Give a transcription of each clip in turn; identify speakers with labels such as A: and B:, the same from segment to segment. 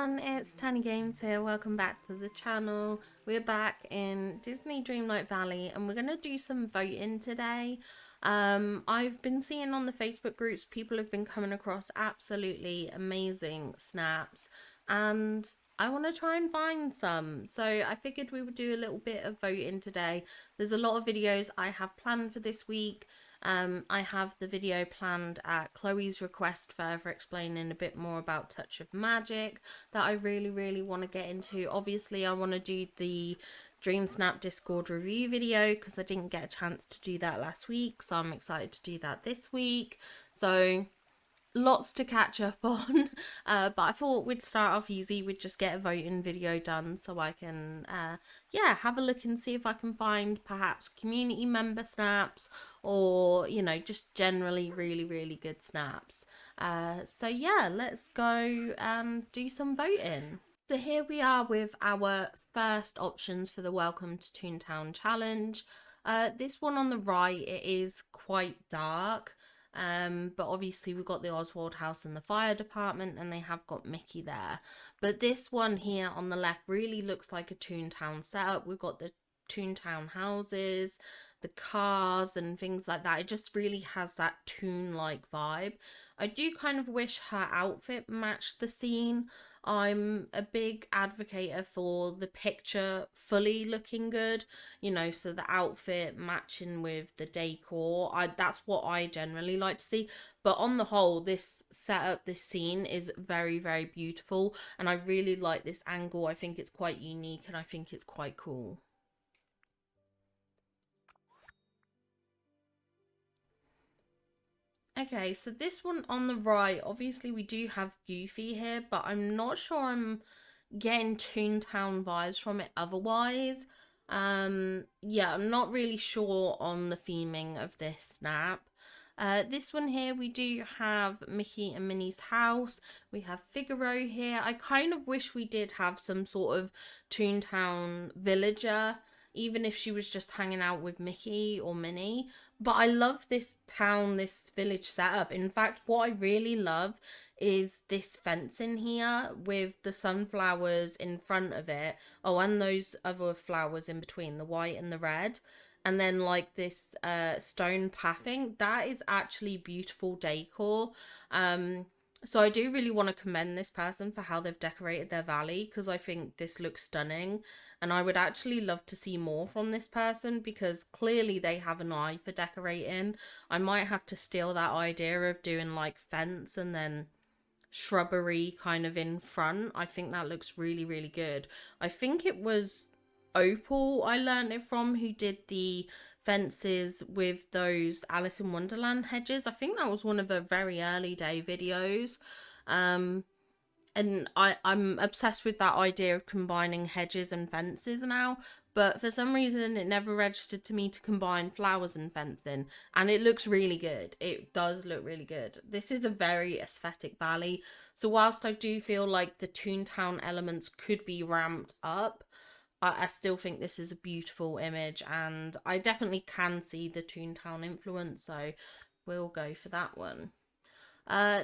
A: everyone, it's Tiny Games here. Welcome back to the channel. We're back in Disney Dreamlight Valley and we're going to do some voting today. I've been seeing on the Facebook groups people have been coming across absolutely amazing snaps and I want to try and find some. So I figured we would do a little bit of voting today. There's a lot of videos I have planned for this week. I have the video planned at Chloe's request further explaining a bit more about Touch of Magic that I really want to get into. Obviously I want to do the Dreamsnap Discord review video because I didn't get a chance to do that last week, so I'm excited to do that this week. So lots to catch up on, but I thought we'd start off easy. We'd just get a voting video done so I can yeah, have a look and see if I can find perhaps community member snaps or, you know, just generally really good snaps. So yeah, let's go and do some voting. So here we are with our first options for the Welcome to Toontown challenge. This one on the right, it is quite dark. But obviously we've got the Oswald house and the fire department and they have got Mickey there. But this one here on the left really looks like a Toontown setup. We've got the Toontown houses, the cars and things like that. It just really has that Toon-like vibe. I do kind of wish her outfit matched the scene. I'm a big advocate for the picture fully looking good, you know, so the outfit matching with the decor. That's what I generally like to see. But on the whole, this setup, this scene is very beautiful and I really like this angle. I think it's quite unique and I think it's quite cool. Okay, so this one on the right, obviously we do have Goofy here, but I'm not sure I'm getting Toontown vibes from it otherwise. Yeah, I'm not really sure on the theming of this snap. This one here, we do have Mickey and Minnie's house. We have Figaro here. I kind of wish we did have some sort of Toontown villager, even if she was just hanging out with Mickey or Minnie. But I love this town, this village setup. In fact, what I really love is this fence in here with the sunflowers in front of it. Oh, and those other flowers in between, the white and the red. And then like this stone pathing. That is actually beautiful decor. So I do really want to commend this person for how they've decorated their valley because I think this looks stunning. And I would actually love to see more from this person because clearly they have an eye for decorating. I might have to steal that idea of doing like fence and then shrubbery kind of in front. I think that looks really good. I think it was Opal I learned it from who did the fences with those Alice in Wonderland hedges. I think that was one of her very early day videos. And I'm obsessed with that idea of combining hedges and fences now, but for some reason it never registered to me to combine flowers and fencing, and it looks really good. It does look really good. This is a very aesthetic valley, so whilst I do feel like the Toontown elements could be ramped up, I still think this is a beautiful image and I definitely can see the Toontown influence, so we'll go for that one.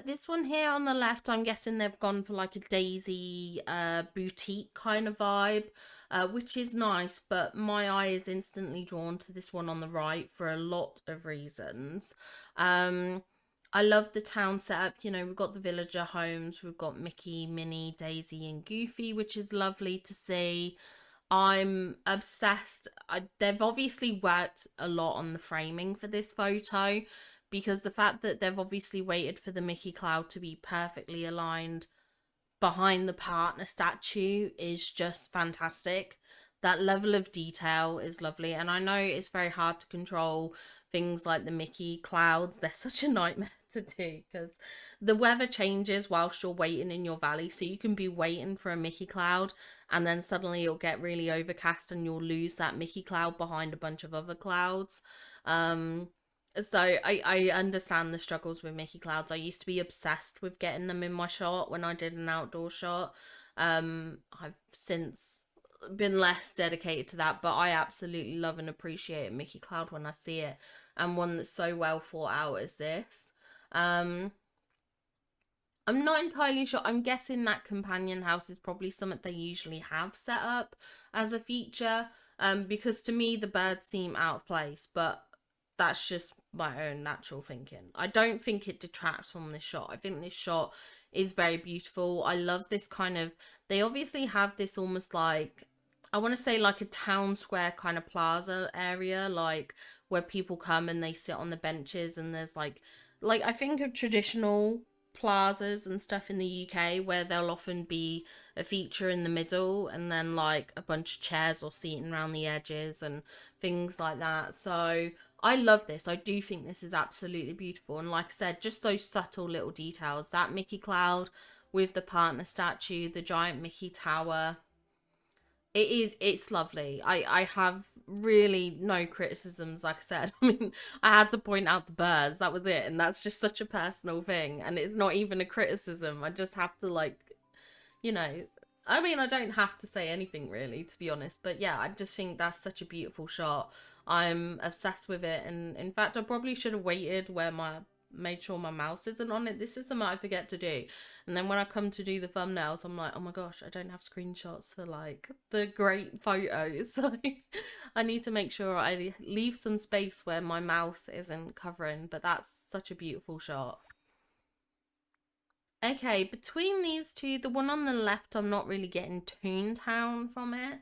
A: This one here on the left, I'm guessing they've gone for like a Daisy boutique kind of vibe, which is nice, but my eye is instantly drawn to this one on the right for a lot of reasons. I love the town setup. You know, we've got the villager homes, we've got Mickey, Minnie, Daisy and Goofy, which is lovely to see. I'm obsessed. They've obviously worked a lot on the framing for this photo because the fact that they've obviously waited for the Mickey Cloud to be perfectly aligned behind the partner statue is just fantastic. That level of detail is lovely, and I know it's very hard to control things like the Mickey clouds. They're such a nightmare to do because the weather changes whilst you're waiting in your valley, so you can be waiting for a Mickey cloud and then suddenly it'll get really overcast and you'll lose that Mickey cloud behind a bunch of other clouds. So I understand the struggles with Mickey clouds. I used to be obsessed with getting them in my shot when I did an outdoor shot. I've since been less dedicated to that, but I absolutely love and appreciate a Mickey cloud when I see it, and one that's so well thought out as this. I'm not entirely sure. I'm guessing that companion house is probably something they usually have set up as a feature. Because to me the birds seem out of place, but that's just my own natural thinking. I don't think it detracts from this shot. I think this shot is very beautiful. I love this kind of, they obviously have this almost like, I want to say like a town square kind of plaza area, like where people come and they sit on the benches, and there's like I think of traditional plazas and stuff in the UK where there'll often be a feature in the middle and then like a bunch of chairs or seating around the edges and things like that. So I love this. I do think this is absolutely beautiful. And like I said, just those subtle little details. That Mickey Cloud with the partner statue, the giant Mickey Tower, it's lovely. I have really no criticisms. Like I said, I mean, I had to point out the birds, that was it, and that's just such a personal thing, and it's not even a criticism. I just have to, like, you know, I mean, I don't have to say anything really, to be honest, but yeah, I just think that's such a beautiful shot. I'm obsessed with it, and in fact I probably should have waited where my made sure my mouse isn't on it. This is something I forget to do, and then when I come to do the thumbnails, I'm like, oh my gosh, I don't have screenshots for like the great photos. So I need to make sure I leave some space where my mouse isn't covering, but that's such a beautiful shot. Okay, between these two, the one on the left, I'm not really getting Toontown from it.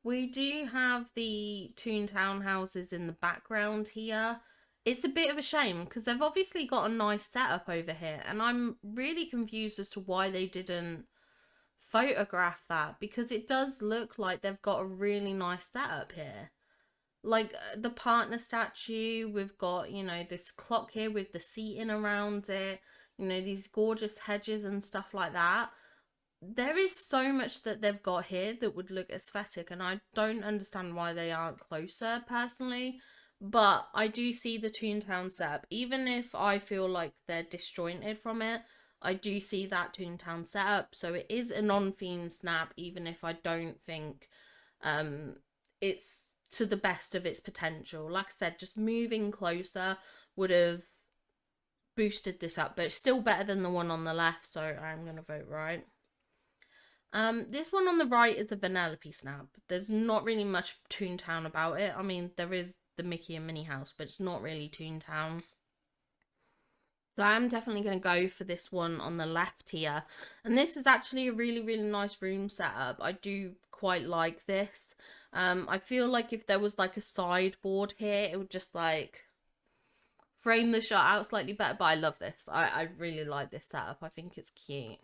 A: We do have the Toontown houses in the background here. It's a bit of a shame because they've obviously got a nice setup over here, and I'm really confused as to why they didn't photograph that, because it does look like they've got a really nice setup here. Like the partner statue, we've got, you know, this clock here with the seating around it, you know, these gorgeous hedges and stuff like that. There is so much that they've got here that would look aesthetic, and I don't understand why they aren't closer personally. But I do see the Toontown setup, even if I feel like they're disjointed from it. I do see that Toontown setup, so it is a non-theme snap, even if I don't think um it's to the best of its potential. Like I said, just moving closer would have boosted this up, but it's still better than the one on the left, so I'm gonna vote right. This one on the right is a Vanellope snap. There's not really much Toontown about it. I mean, there is the Mickey and Minnie house, but it's not really Toontown. So I'm definitely going to go for this one on the left here. And this is actually a really, really nice room setup. I do quite like this. I feel like if there was like a sideboard here, it would just like frame the shot out slightly better. But I love this. I really like this setup. I think it's cute.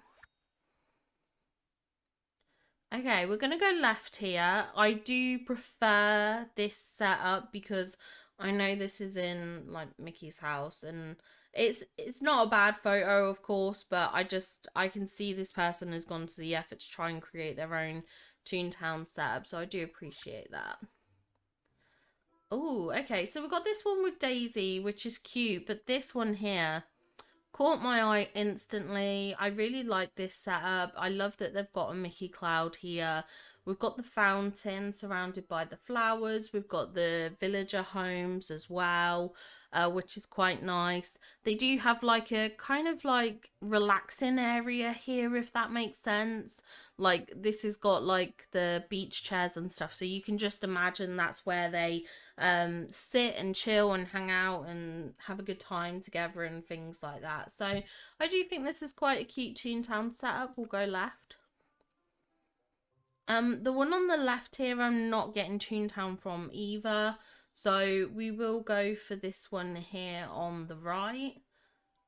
A: Okay, we're gonna go left here. I do prefer this setup because I know this is in like Mickey's house, and it's not a bad photo, of course, but I can see this person has gone to the effort to try and create their own Toontown setup, so I do appreciate that. Oh, okay, so we've got this one with Daisy, which is cute, but this one here caught my eye instantly. I really like this setup. I love that they've got a Mickey Cloud here. We've got the fountain surrounded by the flowers. We've got the villager homes as well, which is quite nice. They do have like a kind of like relaxing area here, if that makes sense. Like this has got like the beach chairs and stuff, so you can just imagine that's where they sit and chill and hang out and have a good time together and things like that. So I do think this is quite a cute Toontown setup. We'll go left. The one on the left here, I'm not getting Toontown from either. So we will go for this one here on the right.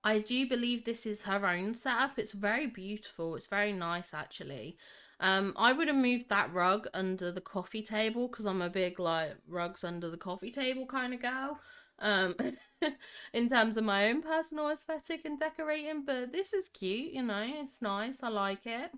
A: I do believe this is her own setup. It's very beautiful. It's very nice, actually. I would have moved that rug under the coffee table because I'm a big, like, rugs under the coffee table kind of girl. Um, in terms of my own personal aesthetic and decorating. But this is cute, you know. It's nice. I like it.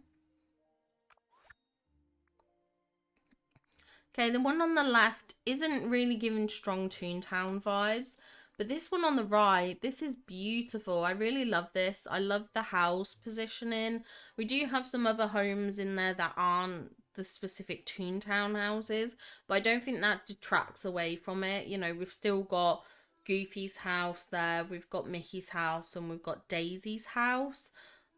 A: Okay, the one on the left isn't really giving strong Toontown vibes, but this one on the right, this is beautiful. I really love this. I love the house positioning. We do have some other homes in there that aren't the specific Toontown houses, but I don't think that detracts away from it. You know, we've still got Goofy's house there, we've got Mickey's house, and we've got Daisy's house.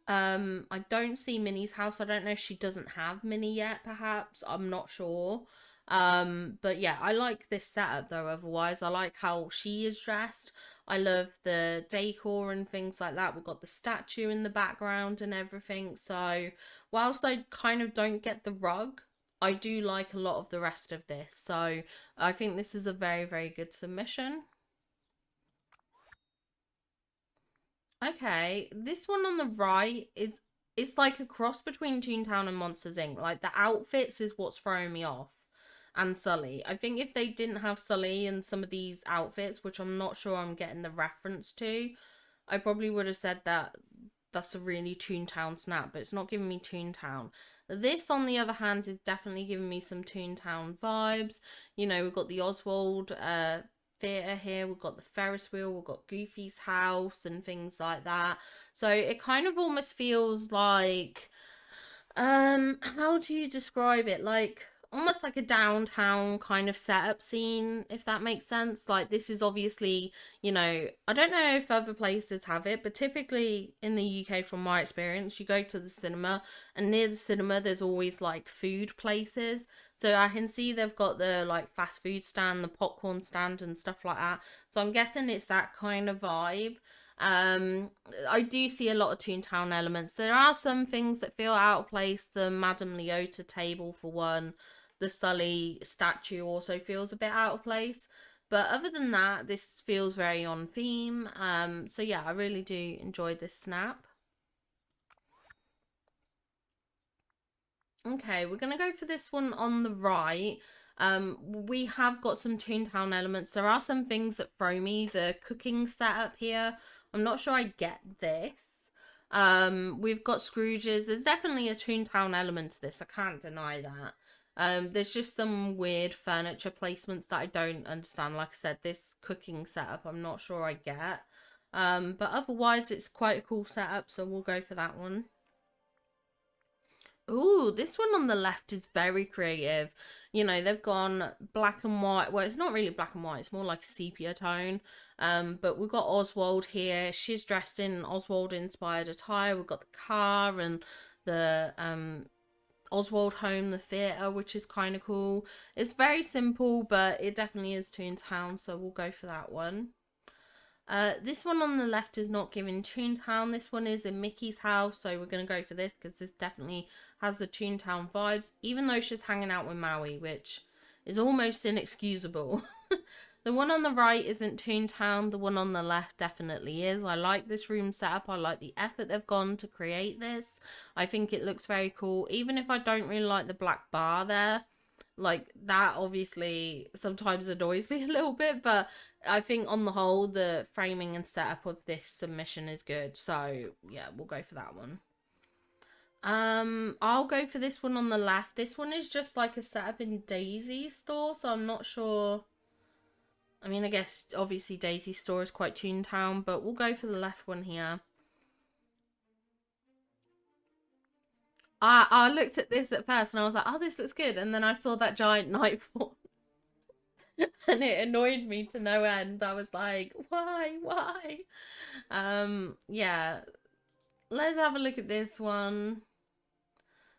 A: I don't see Minnie's house. I don't know if she doesn't have Minnie yet, perhaps. I'm not sure. But yeah, I like this setup though, otherwise. I like how she is dressed. I love the decor and things like that. We've got the statue in the background and everything. So, whilst I kind of don't get the rug, I do like a lot of the rest of this. So, I think this is a very, very good submission. Okay, this one on the right is it's like a cross between Toontown and Monsters Inc. Like the outfits is what's throwing me off. And Sully. I think if they didn't have Sully in some of these outfits, which I'm not sure I'm getting the reference to, I probably would have said that that's a really Toontown snap, but it's not giving me Toontown. This, on the other hand, is definitely giving me some Toontown vibes. You know, we've got the Oswald theatre here, we've got the Ferris wheel, we've got Goofy's house and things like that. So it kind of almost feels like how do you describe it? Like almost like a downtown kind of setup scene, if that makes sense. Like this is obviously, you know, I don't know if other places have it, but typically in the UK, from my experience, you go to the cinema and near the cinema there's always like food places. So I can see they've got the like fast food stand, the popcorn stand and stuff like that. So I'm guessing it's that kind of vibe. Um, I do see a lot of Toontown elements. There are some things that feel out of place. The Madame Leota table, for one, the Sully statue also feels a bit out of place. But other than that, this feels very on theme. So yeah, I really do enjoy this snap. Okay, we're gonna go for this one on the right. We have got some Toontown elements. There are some things that throw me. The cooking setup here, I'm not sure I get this. We've got Scrooge's. There's definitely a Toontown element to this. I can't deny that. There's just some weird furniture placements that I don't understand. Like I said, this cooking setup, I'm not sure I get. But otherwise, it's quite a cool setup, so we'll go for that one. Ooh, this one on the left is very creative. You know, they've gone black and white. Well, it's not really black and white, it's more like a sepia tone. But we've got Oswald here. She's dressed in Oswald inspired attire. We've got the car and the Oswald home, the theatre, which is kind of cool. It's very simple, but it definitely is Toontown, so we'll go for that one. This one on the left is not giving Toontown. This one is in Mickey's house, so we're going to go for this because this definitely has the Toontown vibes, even though she's hanging out with Maui, which is almost inexcusable. The one on the right isn't Toontown. The one on the left definitely is. I like this room setup. I like the effort they've gone to create this. I think it looks very cool, even if I don't really like the black bar there. Like that obviously sometimes annoys me a little bit, but I think on the whole the framing and setup of this submission is good. So yeah, we'll go for that one. I'll go for this one on the left. This one is just like a setup in Daisy's store, so I'm not sure. I mean, I guess obviously Daisy's store is quite Toontown, but we'll go for the left one here. I looked at this at first and I was like, oh, this looks good. And then I saw that giant night form and it annoyed me to no end. I was like, why? Yeah. Let's have a look at this one.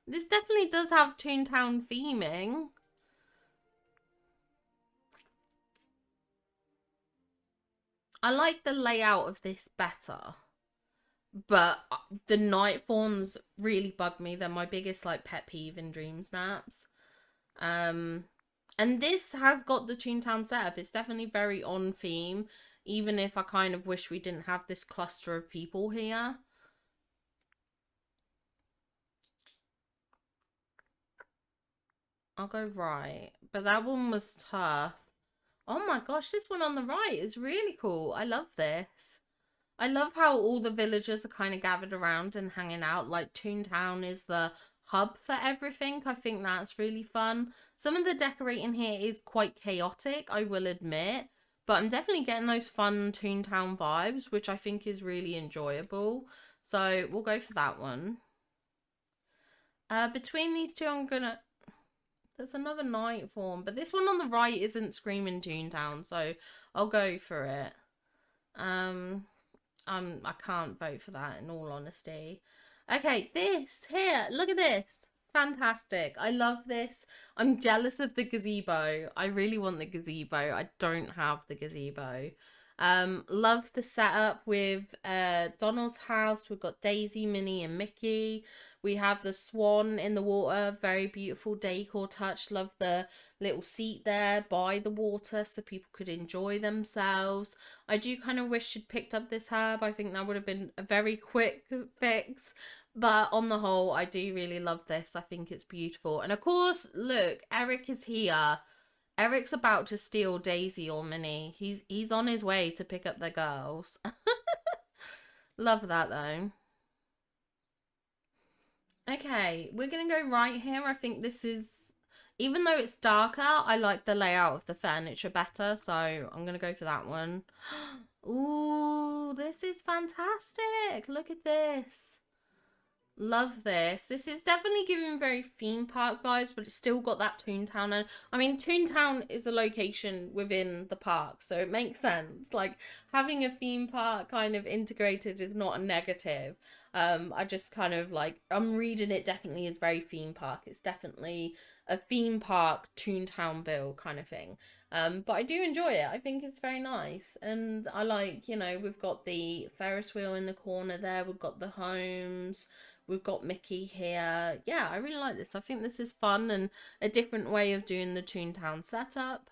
A: This definitely does have Toontown theming. I like the layout of this better. But the night fawns really bug me. They're my biggest like pet peeve in Dreamsnaps. Um and this has got the Toontown setup. It's definitely very on theme, even if I kind of wish we didn't have this cluster of people here. I'll go right. But that one was tough. Oh my gosh, this one on the right is really cool. I love this. I love how all the villagers are kind of gathered around and hanging out. Like Toontown is the hub for everything. I think that's really fun. Some of the decorating here is quite chaotic, I will admit. But I'm definitely getting those fun Toontown vibes, which I think is really enjoyable. So we'll go for that one. Between these two, I'm gonna... There's another night form, but this one on the right isn't Screaming Toontown, so I'll go for it. I can't vote for that in all honesty. Okay, this here, look at this. Fantastic. I love this. I'm jealous of the gazebo. I really want the gazebo. I don't have the gazebo. Love the setup with Donald's house. We've got Daisy, Minnie, and Mickey. We have the swan in the water. Very beautiful decor touch. Love the little seat there by the water so people could enjoy themselves. I do kind of wish she'd picked up this herb. I think that would have been a very quick fix. But on the whole, I do really love this. I think it's beautiful. And of course, look, Eric is here. Eric's about to steal Daisy or Minnie. He's on his way to pick up the girls. Love that though. Okay, we're gonna go right here. I think this is, even though it's darker, I like the layout of the furniture better, so I'm gonna go for that one. Ooh, this is fantastic. Look at this. Love this. This is definitely giving very theme park vibes, but it's still got that Toontown. And I mean, Toontown is a location within the park, so it makes sense. Like having a theme park kind of integrated is not a negative. I just kind of like, I'm reading it definitely as very theme park. It's definitely a theme park Toontown bill kind of thing. But I do enjoy it. I think it's very nice. And I like, you know, we've got the Ferris wheel in the corner there. We've got the homes. We've got Mickey here. Yeah, I really like this. I think this is fun and a different way of doing the Toontown setup.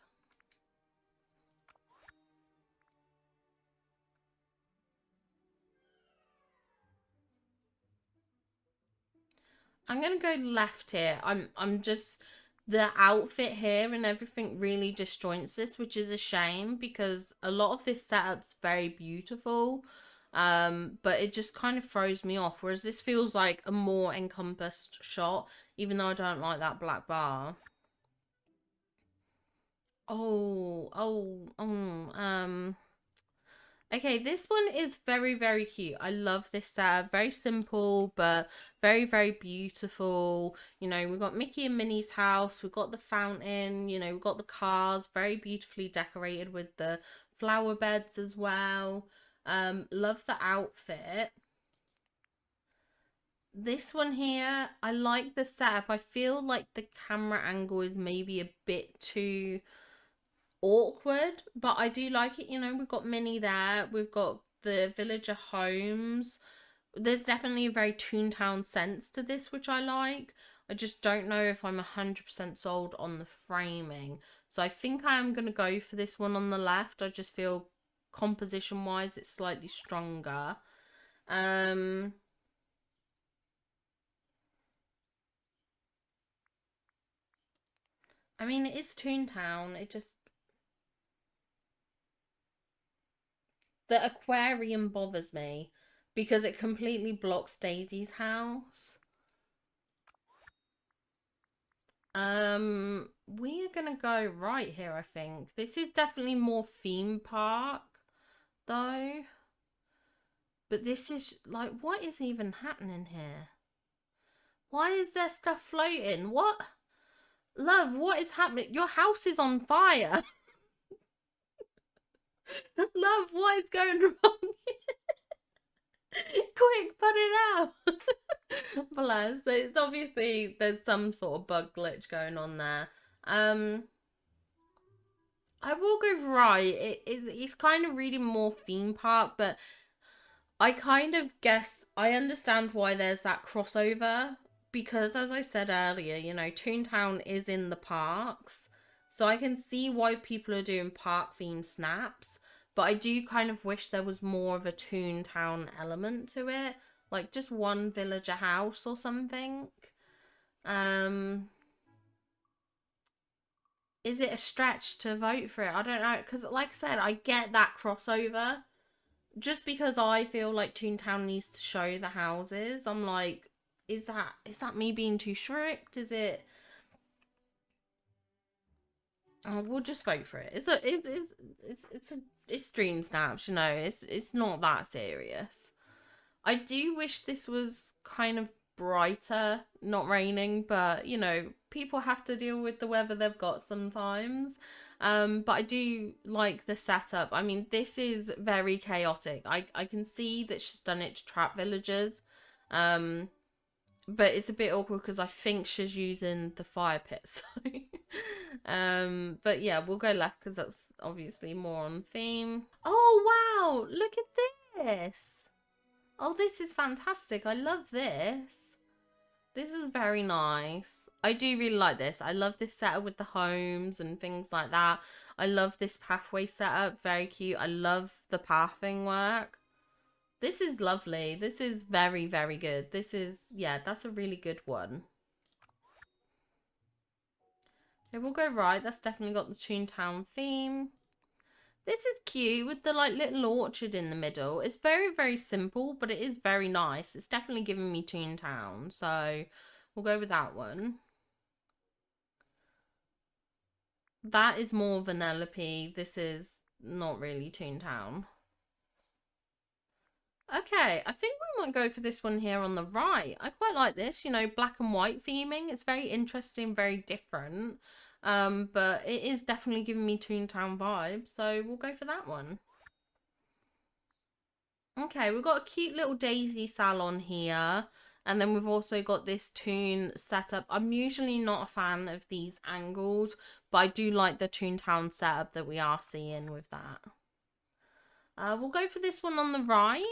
A: I'm gonna go left here. I'm just, the outfit here and everything really disjoints this, which is a shame because a lot of this setup's very beautiful. But it just kind of throws me off. Whereas this feels like a more encompassed shot, even though I don't like that black bar. Okay, this one is very, very cute. I love this set. Very simple, but very, very beautiful. You know, we've got Mickey and Minnie's house. We've got the fountain. You know, we've got the cars. Very beautifully decorated with the flower beds as well. Love the outfit. This one here, I like the setup. I feel like the camera angle is maybe a bit too awkward, but I do like it. You know, we've got Minnie there, we've got the villager homes. There's definitely a very Toontown sense to this, which I like. I just don't know if I'm 100% sold on the framing. So I think I am going to go for this one on the left. I just feel composition wise it's slightly stronger. Um I mean, it is Toontown. It just, the aquarium bothers me because it completely blocks Daisy's house. We are gonna go right here, I think. This is definitely more theme park, though. But this is, like, what is even happening here? Why is there stuff floating? What? Love, what is happening? Your house is on fire. Love, what is going wrong? Quick, put it out. Bless. So it's obviously there's some sort of bug glitch going on there. Um, I will go right. It's kind of reading more theme park, but I kind of guess I understand why there's that crossover because, as I said earlier, you know, Toontown is in the parks, so I can see why people are doing park themed snaps. But I do kind of wish there was more of a Toontown element to it, like just one villager house or something. Um, is it a stretch to vote for it? I don't know because, like I said, I get that crossover. Just because I feel like Toontown needs to show the houses, I'm like, is that me being too strict? Is it? Oh, we'll just vote for it. It's Dreamsnaps, you know. It's not that serious. I do wish this was kind of brighter, not raining, but you know, people have to deal with the weather they've got sometimes. But I do like the setup. I mean, this is very chaotic. I can see that she's done it to trap villagers. But it's a bit awkward because I think she's using the fire pit. So, but yeah, we'll go left because that's obviously more on theme. Oh wow! Look at this. Oh, this is fantastic. I love this. This is very nice. I do really like this. I love this setup with the homes and things like that. I love this pathway setup. Very cute. I love the pathing work. This is lovely. This is very, very good. This is, yeah, that's a really good one. Okay, we'll go right. That's definitely got the Toontown theme. This is cute with the like little orchard in the middle. It's very, very simple, but it is very nice. It's definitely giving me Toontown. So we'll go with that one. That is more Vanellope. This is not really Toontown. Okay, I think we might go for this one here on the right. I quite like this, you know, black and white theming. It's very interesting, very different. But it is definitely giving me Toontown vibes, so we'll go for that one. Okay, we've got a cute little daisy salon here. And then we've also got this Toon setup. I'm usually not a fan of these angles, but I do like the Toontown setup that we are seeing with that. We'll go for this one on the right.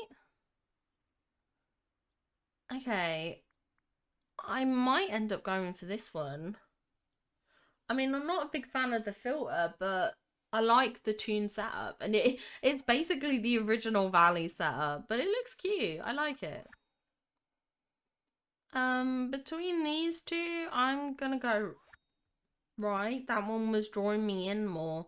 A: Okay, I might end up going for this one. I mean, I'm not a big fan of the filter, but I like the Toon setup. And it's basically the original Valley setup, but it looks cute. I like it. Between these two, I'm gonna go right. That one was drawing me in more.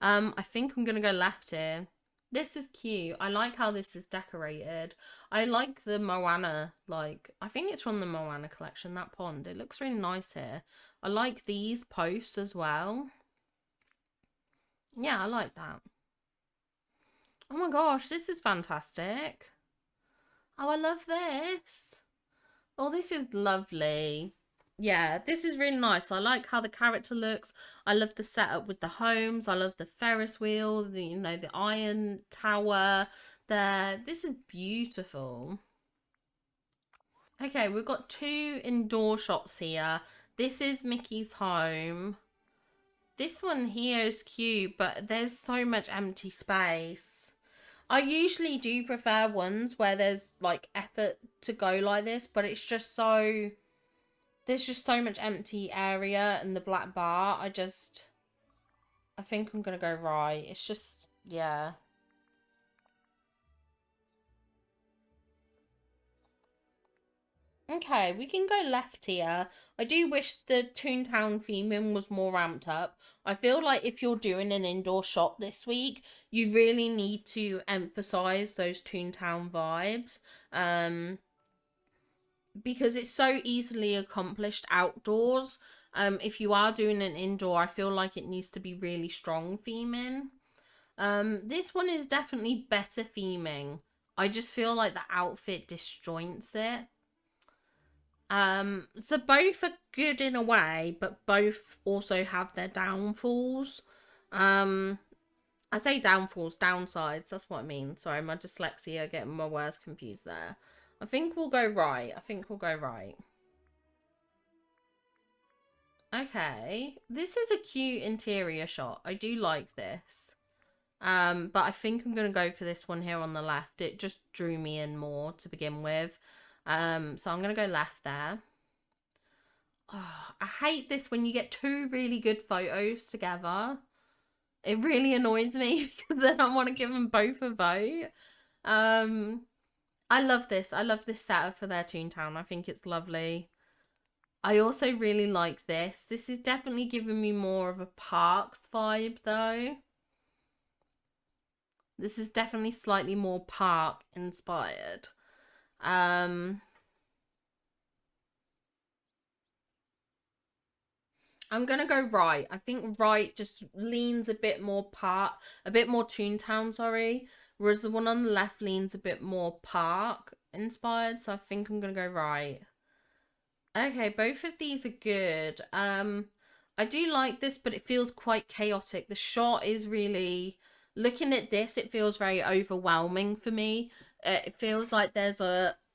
A: I think I'm gonna go left here. This is cute. I like how this is decorated. I like the Moana, like, I think it's from the Moana collection, that pond. It looks really nice here. I like these posts as well. Yeah, I like that. Oh my gosh, this is fantastic. Oh, I love this. Oh, this is lovely. Yeah, this is really nice. I like how the character looks. I love the setup with the homes. I love the Ferris wheel, the, you know, the iron tower there. This is beautiful. Okay, we've got two indoor shots here. This is Mickey's home. This one here is cute, but there's so much empty space. I usually do prefer ones where there's like effort to go like this, but it's just so, there's just so much empty area and the black bar. I think I'm gonna go right. It's just, yeah. Okay, we can go left here. I do wish the Toontown theming was more ramped up. I feel like if you're doing an indoor shop this week, you really need to emphasize those Toontown vibes. Because it's so easily accomplished outdoors. If you are doing an indoor, I feel like it needs to be really strong theming. This one is definitely better theming. I just feel like the outfit disjoints it. So both are good in a way, but both also have their downfalls. I say downfalls, downsides, that's what I mean. Sorry, my dyslexia, getting my words confused there. I think we'll go right. I think we'll go right. Okay, this is a cute interior shot. I do like this. But I think I'm gonna go for this one here on the left. It just drew me in more to begin with. So I'm gonna go left there. Oh, I hate this when you get two really good photos together. It really annoys me because then I want to give them both a vote. I love this. I love this setup for their Toontown. I think it's lovely. I also really like this. This is definitely giving me more of a Parks vibe though. This is definitely slightly more park inspired. I'm gonna go right. I think right just leans a bit more a bit more Toontown, sorry. Whereas the one on the left leans a bit more park inspired. So I think I'm gonna go right. Okay, both of these are good. I do like this, but it feels quite chaotic. The shot is really, looking at this, it feels very overwhelming for me. It feels like there's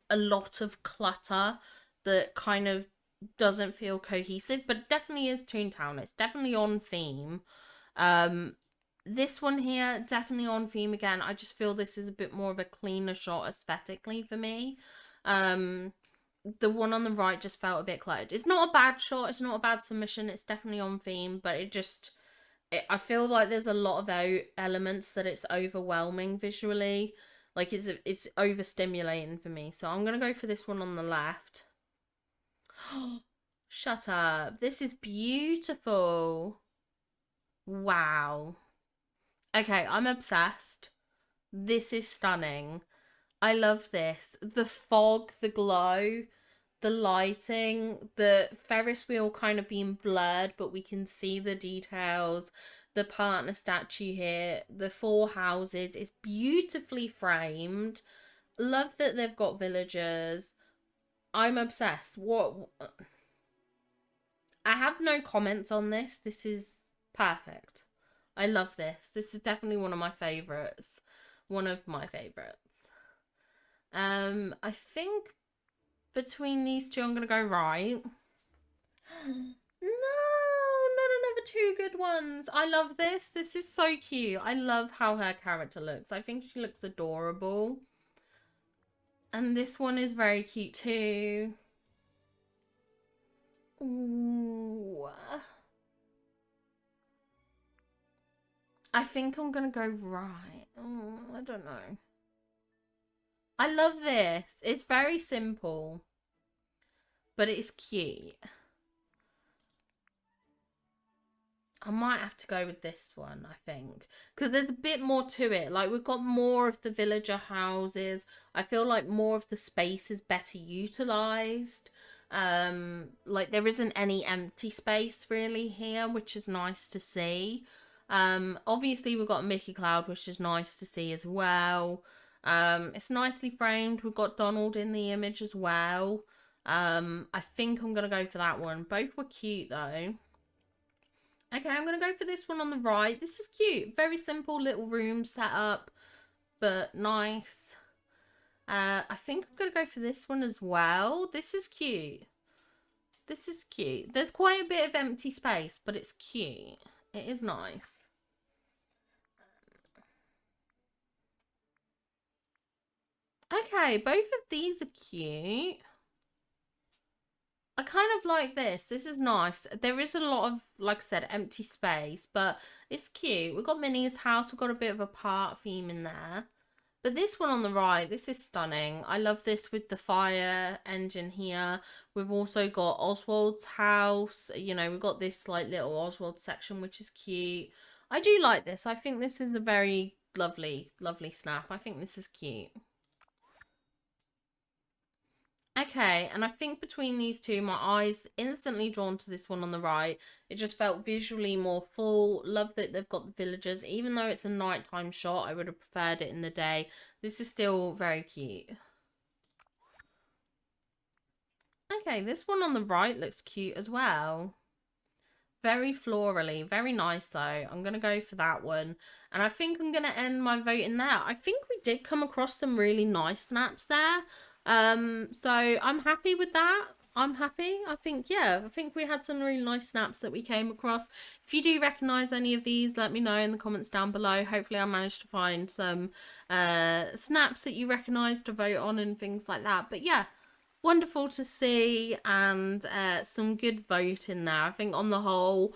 A: a lot of clutter that kind of doesn't feel cohesive, but it definitely is Toontown. It's definitely on theme. This one here, definitely on theme again. I just feel this is a bit more of a cleaner shot aesthetically for me. The one on the right just felt a bit cluttered. It's not a bad shot. It's not a bad submission. It's definitely on theme, but I feel like there's a lot of elements that it's overwhelming visually. Like it's overstimulating for me. So I'm going to go for this one on the left. Shut up. This is beautiful. Wow. Okay, I'm obsessed. This is stunning. I love this. The fog, the glow, the lighting, the Ferris wheel kind of being blurred, but we can see the details. The partner statue here, the 4 houses. It's beautifully framed. Love that they've got villagers. I'm obsessed. I have no comments on this. This is perfect. I love this. This is definitely one of my favorites. One of my favorites. I think between these two, I'm going to go right. No, not another 2 good ones. I love this. This is so cute. I love how her character looks. I think she looks adorable. And this one is very cute too. Ooh. I think I'm going to go right. I don't know. I love this. It's very simple, but it's cute. I might have to go with this one, I think, because there's a bit more to it. Like, we've got more of the villager houses. I feel like more of the space is better utilized. Like, there isn't any empty space really here, which is nice to see. Obviously we've got Mickey Cloud, which is nice to see as well. It's nicely framed. We've got Donald in the image as well. I think I'm gonna go for that one. Both were cute though. Okay, I'm gonna go for this one on the right. This is cute. Very simple little room setup, but nice. I think I'm gonna go for this one as well. This is cute. This is cute. There's quite a bit of empty space, but it's cute. It is nice. Okay, both of these are cute. I kind of like this. This is nice. There is a lot of, like I said, empty space, but it's cute. We've got Minnie's house. We've got a bit of a park theme in there. But this one on the right, this is stunning. I love this with the fire engine here. We've also got Oswald's house. You know, we've got this like little Oswald section, which is cute. I do like this. I think this is a very lovely, lovely snap. I think this is cute. Okay, and I think between these two, my eyes instantly drawn to this one on the right. It just felt visually more full. Love that they've got the villagers. Even though it's a nighttime shot, I would have preferred it in the day. This is still very cute. Okay, this one on the right looks cute as well. Very florally, very nice though. I'm going to go for that one. And I think I'm going to end my vote in there. I think we did come across some really nice snaps there. So I'm happy with that. I'm happy. I think we had some really nice snaps that we came across. If you do recognize any of these, let me know in the comments down below. Hopefully I managed to find some snaps that you recognize to vote on and things like that. But yeah, wonderful to see, and some good voting there. I think on the whole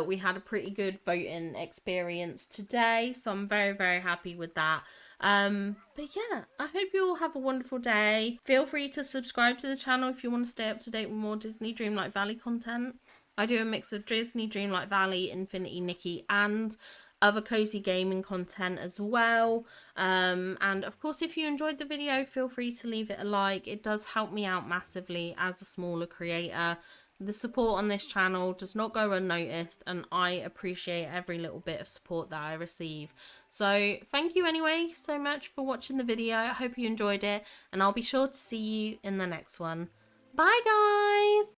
A: we had a pretty good voting experience today, so I'm very, very happy with that. But yeah, I hope you all have a wonderful day. Feel free to subscribe to the channel if you want to stay up to date with more Disney Dreamlight Valley content. I do a mix of Disney Dreamlight Valley, Infinity Nikki, and other cozy gaming content as well. And of course, if you enjoyed the video, feel free to leave it a like. It does help me out massively as a smaller creator. The support on this channel does not go unnoticed, and I appreciate every little bit of support that I receive. So thank you anyway so much for watching the video. I hope you enjoyed it, and I'll be sure to see you in the next one. Bye guys!